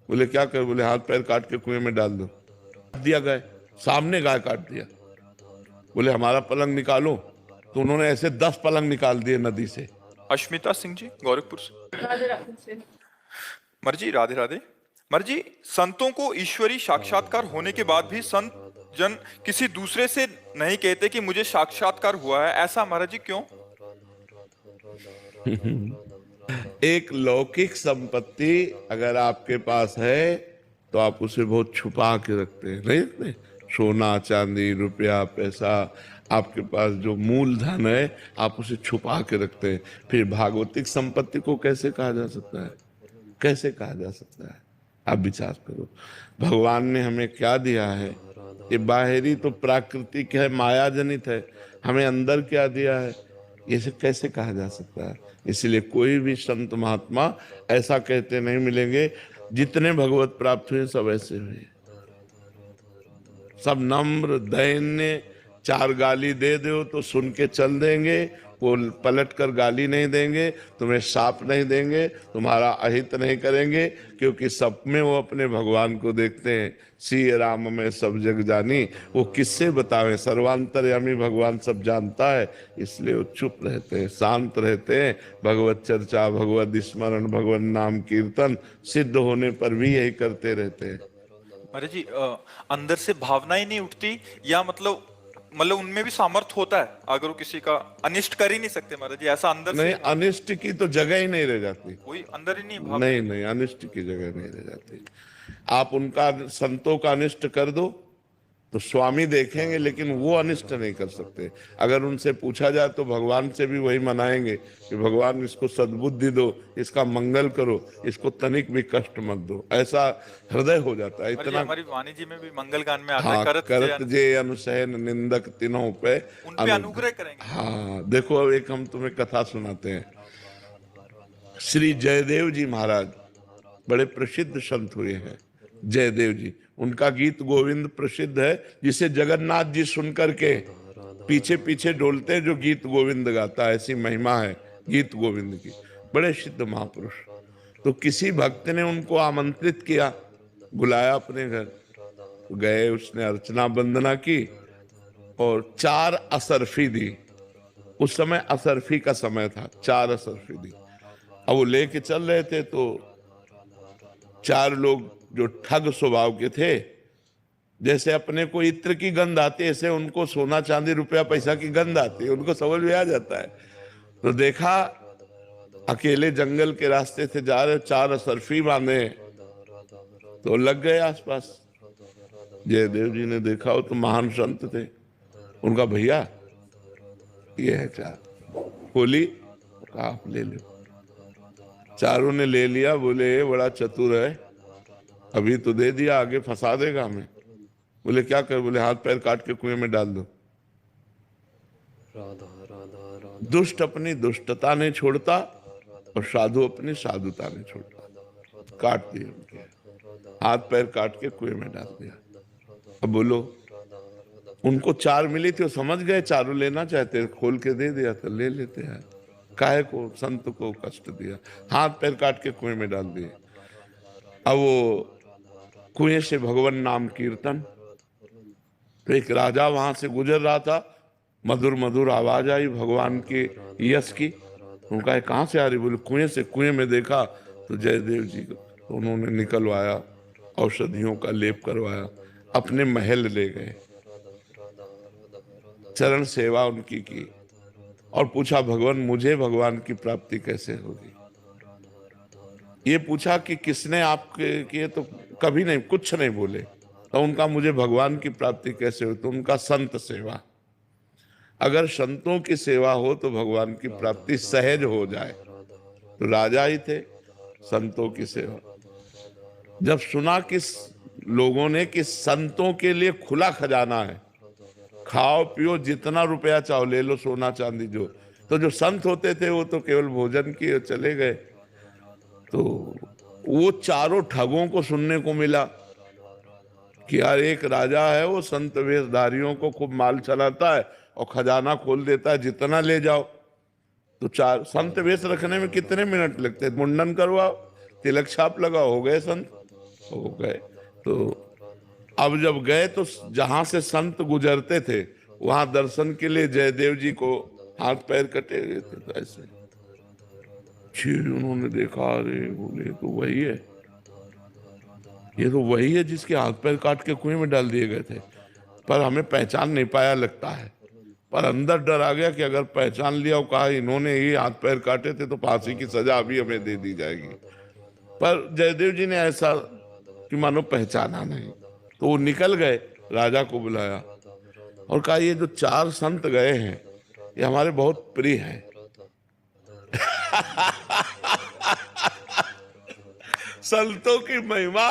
बोले क्या कर? बोले हाथ पैर काट के कुएं में डाल दो। दिया गाय, सामने गाय काट दिया। बोले हमारा पलंग निकालो, तो उन्होंने ऐसे 10 पलंग निकाल दिए नदी से। अश्मिता सिंह जी, गोरखपुर से। राधे राधे। मर्जी, राधे राधे। मर्जी, संतों को ईश्वरी साक्षात्कार होने के बाद भी संत जन किसी दूसरे से नहीं कहते कि मुझे साक्षात्कार हुआ है, ऐसा महाराज जी क्यों? एक लौकिक संपत्ति अगर आपके पास है तो आप उसे बहुत छुपा के रखते हैं, नहीं रखते? सोना चांदी रुपया पैसा, आपके पास जो मूलधन है आप उसे छुपा के रखते हैं। फिर भागवतिक संपत्ति को कैसे कहा जा सकता है? कैसे कहा जा सकता है? आप विचार करो, भगवान ने हमें क्या दिया है? ये बाहरी तो प्राकृतिक है, माया जनित है, हमें अंदर क्या दिया है? ये सब कैसे कहा जा सकता है? इसलिए कोई भी संत महात्मा ऐसा कहते नहीं मिलेंगे। जितने भगवत प्राप्त हुए सब ऐसे हुए, सब नम्र दैन्य। 4 गाली दे दो तो सुन के चल देंगे, वो पलट कर गाली नहीं देंगे, तुम्हें शाप नहीं देंगे, तुम्हारा अहित नहीं करेंगे, क्योंकि सब में वो अपने भगवान को देखते हैं। सिय राम में सब जग जानी, वो किससे बतावें? सर्वांतर्यामी भगवान सब जानता है, इसलिए वो चुप रहते हैं, शांत रहते हैं। भगवत चर्चा, भगवत स्मरण, भगवत नाम कीर्तन सिद्ध होने पर भी यही करते रहते हैं। महाराज जी, अंदर से भावनाएं नहीं उठती, या मतलब उनमें भी सामर्थ्य होता है, अगर वो किसी का अनिष्ट कर ही नहीं सकते महाराज जी, ऐसा अंदर नहीं, से अनिष्ट की तो जगह ही नहीं रह जाती। कोई अंदर ही नहीं भाव? नहीं नहीं, अनिष्ट की जगह नहीं रह जाती। आप उनका, संतों का अनिष्ट कर दो तो स्वामी देखेंगे, लेकिन वो अनिष्ट नहीं कर सकते। अगर उनसे पूछा जाए तो भगवान से भी वही मनाएंगे कि भगवान इसको सद्बुद्धि दो, इसका मंगल करो, इसको तनिक भी कष्ट मत दो। ऐसा हृदय हो जाता है इतना। हमारी वाणी जी में भी मंगल गान में आता है, हाँ, करत जे अनुसैन निंदक तीनों पे उन पे अनुग्रह करेंगे। हाँ, देखो अब एक हम तुम्हें कथा सुनाते हैं। श्री जयदेव जी महाराज बड़े प्रसिद्ध संत हुए हैं। जयदेव जी, उनका गीत गोविंद प्रसिद्ध है, जिसे जगन्नाथ जी सुनकर के पीछे पीछे डोलते हैं जो गीत गोविंद गाता है। ऐसी महिमा है गीत गोविंद की। बड़े सिद्ध महापुरुष। तो किसी भक्त ने उनको आमंत्रित किया, बुलाया अपने घर, तो गए, उसने अर्चना वंदना की और 4 असरफी दी। उस समय असरफी का समय था, 4 असरफी दी। अब वो लेके चल रहे थे तो 4 लोग जो ठग स्वभाव के थे, जैसे अपने को इत्र की गंध आती है, ऐसे उनको सोना चांदी रुपया पैसा की गंध आती है, उनको समझ में आ जाता है। तो देखा अकेले जंगल के रास्ते से जा रहे, 4 असरफी बांधे, तो लग गए आसपास। जयदेव जी ने देखा, वो तो महान संत थे। उनका भैया ये है 4 खोली, कहा आप ले लो। चारों ने ले लिया। बोले बड़ा चतुर है, अभी तो दे दिया, आगे फंसा देगा हमें। बोले क्या कर? बोले हाथ पैर काट के कुएं में डाल दो। दुष्ट अपनी दुष्टता नहीं छोड़ता और साधु अपनी साधुता नहीं छोड़ता। काट दिए उनके हाथ पैर, काट के कुएं में डाल दिया। अब बोलो, उनको 4 मिली थी, वो समझ गए 4 लेना चाहते, खोल के दे दिया तो ले लेते हैं। काहे को संत को कष्ट दिया? हाथ पैर काट के कुएं में डाल दिए। अब वो कुएं से भगवान नाम कीर्तन, तो एक राजा वहां से गुजर रहा था, मधुर मधुर आवाज आई भगवान के यश की। उनका कहाँ से आ रही? बोले कुएं से। कुएं में देखा तो जयदेव जी को, तो उन्होंने निकलवाया, औषधियों का लेप करवाया, अपने महल ले गए, चरण सेवा उनकी की और पूछा भगवान मुझे भगवान की प्राप्ति कैसे होगी? ये पूछा कि किसने आपके किए? तो कभी नहीं, कुछ नहीं बोले। तो उनका मुझे भगवान की प्राप्ति कैसे हो? तो उनका संत सेवा। अगर संतों की सेवा हो तो भगवान की प्राप्ति सहज हो जाए। तो राजा ही थे, संतों की सेवा। जब सुना कि लोगों ने कि संतों के लिए खुला खजाना है, खाओ पियो जितना रुपया चाहो ले लो, सोना चांदी जो, तो जो संत होते थे वो तो केवल भोजन किए चले गए। तो वो 4 ठगों को सुनने को मिला कि यार एक राजा है, वो संत वेशधारियों को खूब माल चलाता है और खजाना खोल देता है, जितना ले जाओ। तो 4 संत वेश रखने में कितने मिनट लगते हैं? मुंडन करवाओ, तिलक छाप लगाओ, हो गए संत। वो गए। तो अब जब गए तो जहां से संत गुजरते थे वहां दर्शन के लिए जयदेव जी को हाथ पैर कटे हुए थे, तो ऐसे फिर उन्होंने देखा, अरे बोले तो वही है, ये तो वही है जिसके हाथ पैर काट के कुएं में डाल दिए गए थे, पर हमें पहचान नहीं पाया लगता है। पर अंदर डर आ गया कि अगर पहचान लिया और कहा इन्होंने ही हाथ पैर काटे थे तो फांसी की सजा अभी हमें दे दी जाएगी। पर जयदेव जी ने ऐसा कि मानो पहचाना नहीं, तो वो निकल गए, राजा को बुलाया और कहा ये जो 4 संत गए हैं ये हमारे बहुत प्रिय हैं। संतों की महिमा,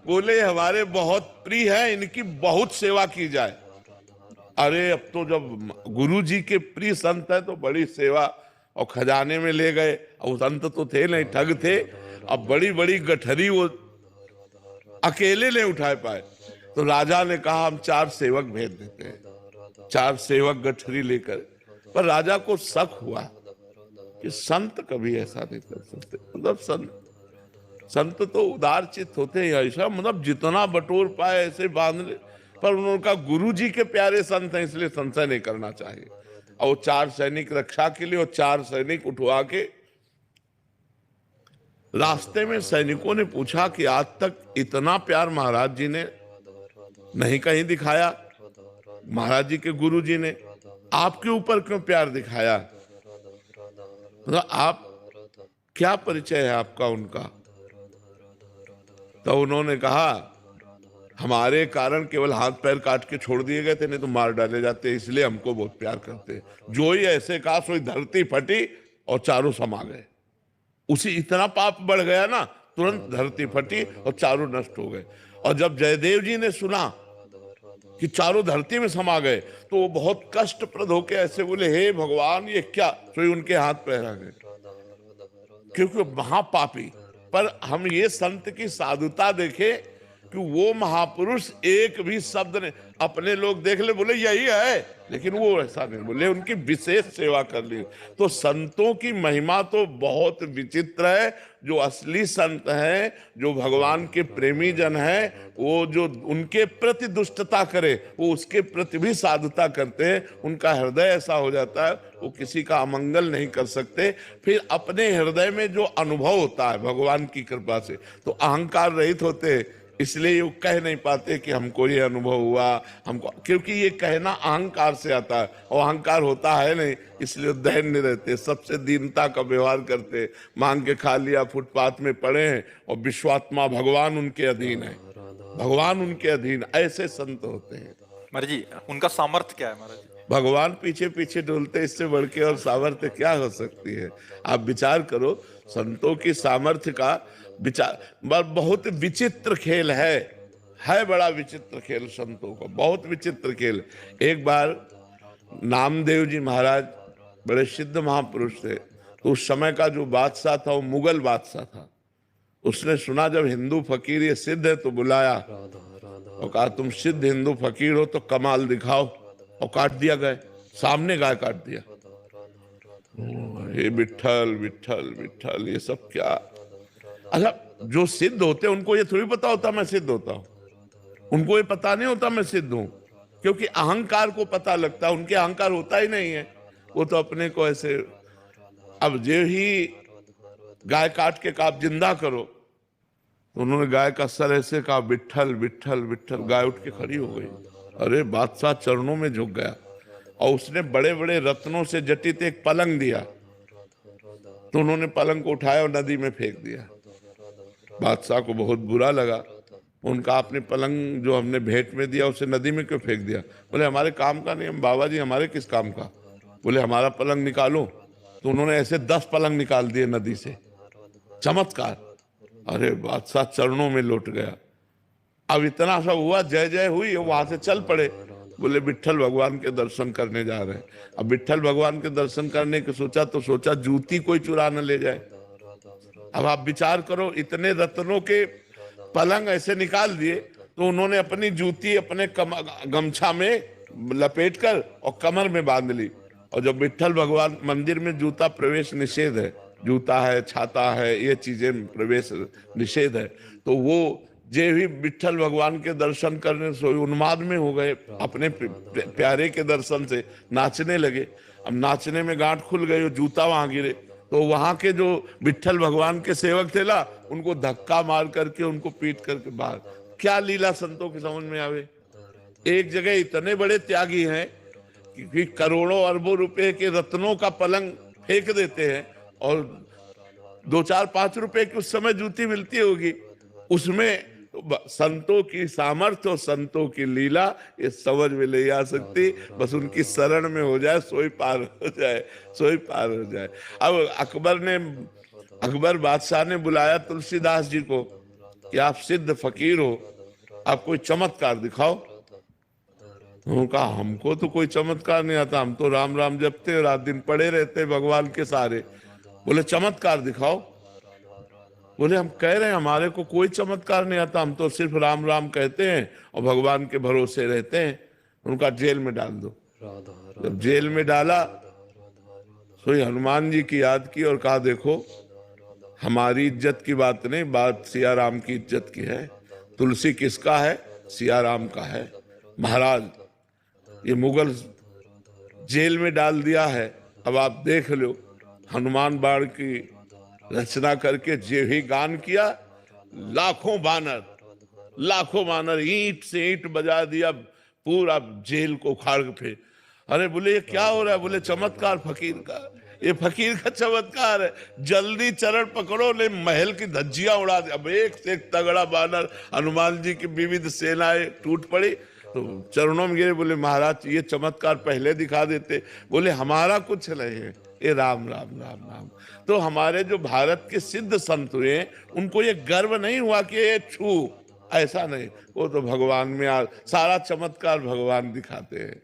बोले हमारे बहुत प्रिय है, इनकी बहुत सेवा की जाए। अरे अब तो जब गुरु जी के प्रिय संत है तो बड़ी सेवा, और खजाने में ले गए। और संत तो थे नहीं, ठग थे। अब बड़ी बड़ी गठरी वो अकेले नहीं उठा पाए, तो राजा ने कहा हम 4 सेवक भेज देते हैं। 4 सेवक गठरी लेकर, पर राजा को शक हुआ कि संत कभी ऐसा नहीं कर सकते। मतलब संत तो उदार चित्त होते हैं, ऐसा मतलब जितना बटोर पाए ऐसे बांध ले। पर उनका गुरु जी के प्यारे संत हैं, इसलिए संशय नहीं करना चाहिए। और वो 4 सैनिक रक्षा के लिए, और 4 सैनिक उठवा के रास्ते में सैनिकों ने पूछा कि आज तक इतना प्यार महाराज जी ने नहीं कहीं दिखाया, महाराज जी के गुरु जी ने आपके ऊपर क्यों प्यार दिखाया, मतलब आप क्या परिचय है आपका उनका। तो उन्होंने कहा हमारे कारण केवल हाथ पैर काट के छोड़ दिए गए थे, नहीं तो मार डाले जाते, इसलिए हमको बहुत प्यार करते हैं। जो ही ऐसे कहा सोई धरती फटी और चारों समा गए। उसी इतना पाप बढ़ गया ना, तुरंत धरती फटी और चारों नष्ट हो गए। और जब जयदेव जी ने सुना कि चारों धरती में समा गए तो वो बहुत कष्टप्रद होके ऐसे बोले, हे भगवान ये क्या। सोई उनके हाथ पैर आ गए, क्योंकि महापापी। पर हम ये संत की साधुता देखे कि वो महापुरुष एक भी शब्द ने, अपने लोग देख ले बोले यही है, लेकिन वो ऐसा नहीं बोले, उनकी विशेष सेवा कर ली। तो संतों की महिमा तो बहुत विचित्र है। जो असली संत हैं, जो भगवान के प्रेमी जन हैं, वो जो उनके प्रति दुष्टता करे वो उसके प्रति भी साधुता करते हैं। उनका हृदय ऐसा हो जाता है वो किसी का अमंगल नहीं कर सकते। फिर अपने हृदय में जो अनुभव होता है भगवान की कृपा से, तो अहंकार रहित होते हैं, इसलिए वो कह नहीं पाते कि हमको ये अनुभव हुआ हमको, क्योंकि ये कहना अहंकार से आता है और अहंकार होता है नहीं, इसलिए दैन्य रहते, सबसे दीनता का व्यवहार करते, मांग के खा लिया, फुटपाथ में पड़े हैं और विश्वात्मा भगवान उनके अधीन है, भगवान उनके अधीन। ऐसे संत होते हैं। महाराज जी उनका सामर्थ्य क्या है महाराज जी? भगवान पीछे पीछे डोलते, इससे बढ़ के और सामर्थ्य क्या हो सकती है। आप विचार करो, संतों की सामर्थ्य का विचार, बहुत विचित्र खेल है बड़ा विचित्र खेल संतों का, बहुत विचित्र खेल। एक बार नामदेव जी महाराज बड़े सिद्ध महापुरुष थे, तो उस समय का जो बादशाह था वो मुगल बादशाह था। उसने सुना जब हिंदू फकीर ये सिद्ध है तो बुलाया और कहा तुम सिद्ध हिंदू फकीर हो तो कमाल दिखाओ, और काट दिया गए, सामने गाय काट दिया। हे विठ्ठल विठ्ठल विठ्ठल, ये सब क्या। अच्छा, जो सिद्ध होते हैं उनको ये थोड़ी पता होता मैं सिद्ध होता हूं, उनको ये पता नहीं होता मैं सिद्ध हूं, क्योंकि अहंकार को पता लगता है, उनके अहंकार होता ही नहीं है, वो तो अपने को ऐसे। अब जो ही गाय काट के कहा जिंदा करो, तो उन्होंने गाय का सर ऐसे कहा विठ्ठल विठ्ठल विठ्ठल, गाय उठ के खड़ी हो गई। अरे बादशाह चरणों में झुक गया, और उसने बड़े बड़े रत्नों से जटित एक पलंग दिया, तो उन्होंने पलंग को उठाया और नदी में फेंक दिया। बादशाह को बहुत बुरा लगा, उनका आपने पलंग जो हमने भेंट में दिया उसे नदी में क्यों फेंक दिया। बोले हमारे काम का नहीं। हम बाबा जी हमारे किस काम का। बोले हमारा पलंग निकालो, तो उन्होंने ऐसे 10 पलंग निकाल दिए नदी से, चमत्कार। अरे बादशाह चरणों में लौट गया। अब इतना सा हुआ, जय जय हुई, वहां से चल पड़े, बोले विठ्ठल भगवान के दर्शन करने जा रहे हैं। अब विठ्ठल भगवान के दर्शन करने के सोचा जूती कोई चुरा न ले जाए। अब आप विचार करो, इतने रत्नों के पलंग ऐसे निकाल दिए, तो उन्होंने अपनी जूती अपने गमछा में लपेटकर और कमर में बांध ली। और जब विठ्ठल भगवान मंदिर में जूता प्रवेश निषेध है, जूता है, छाता है, ये चीजें प्रवेश निषेध है, तो वो जे भी विठल भगवान के दर्शन करने से उन्माद में हो गए, अपने प्यारे के दर्शन से नाचने लगे। अब नाचने में गांठ खुल गई, जूता वहां गिरे, तो वहां के जो विठल भगवान के सेवक थे ना, उनको धक्का मार करके उनको पीट करके बाहर। क्या लीला संतों की समझ में आवे। एक जगह इतने बड़े त्यागी हैं कि करोड़ों अरबों रुपए के रत्नों का पलंग फेंक देते हैं, और 2-4-5 रुपए की उस समय जूती मिलती होगी, उसमें तो संतों की सामर्थ्य और संतों की लीला ये समझ में नहीं आ सकती। बस उनकी शरण में हो जाए, सोई पार हो जाए, सोई पार हो जाए। अब अकबर बादशाह ने बुलाया तुलसीदास जी को कि आप सिद्ध फकीर हो, आप कोई चमत्कार दिखाओ। उन्होंने कहा हमको तो कोई चमत्कार नहीं आता, हम तो राम राम जपते, रात दिन पड़े रहते भगवान के सारे। बोले चमत्कार दिखाओ। बोले हम कह रहे हैं हमारे को कोई चमत्कार नहीं आता, हम तो सिर्फ राम राम कहते हैं और भगवान के भरोसे रहते हैं। उनका जेल में डाल दो। जब जेल में डाला तो हनुमान जी की याद की और कहा देखो हमारी इज्जत की बात नहीं, बात सिया राम की इज्जत की है। तुलसी किसका है? सिया राम का है। महाराज ये मुगल जेल में डाल दिया है, अब आप देख लो। हनुमान बाण की रचना करके जे ही गान किया, लाखों बानर ईंट से ईंट बजा दिया, पूरा जेल को उखाड़ के। अरे बोले ये क्या हो रहा है? बोले चमत्कार फकीर का, ये फकीर का चमत्कार है। जल्दी चरण पकड़ो, ले महल की धज्जियां उड़ा दे। अब एक से एक तगड़ा बानर, हनुमान जी की विविध सेनाएं टूट पड़ी, तो चरणों में गिरे। बोले महाराज ये चमत्कार पहले दिखा देते। बोले हमारा कुछ नहीं है, ये राम राम राम राम। तो हमारे जो भारत के सिद्ध संत हुए, उनको ये गर्व नहीं हुआ कि ये छू, ऐसा नहीं, वो तो भगवान में सारा चमत्कार भगवान दिखाते हैं।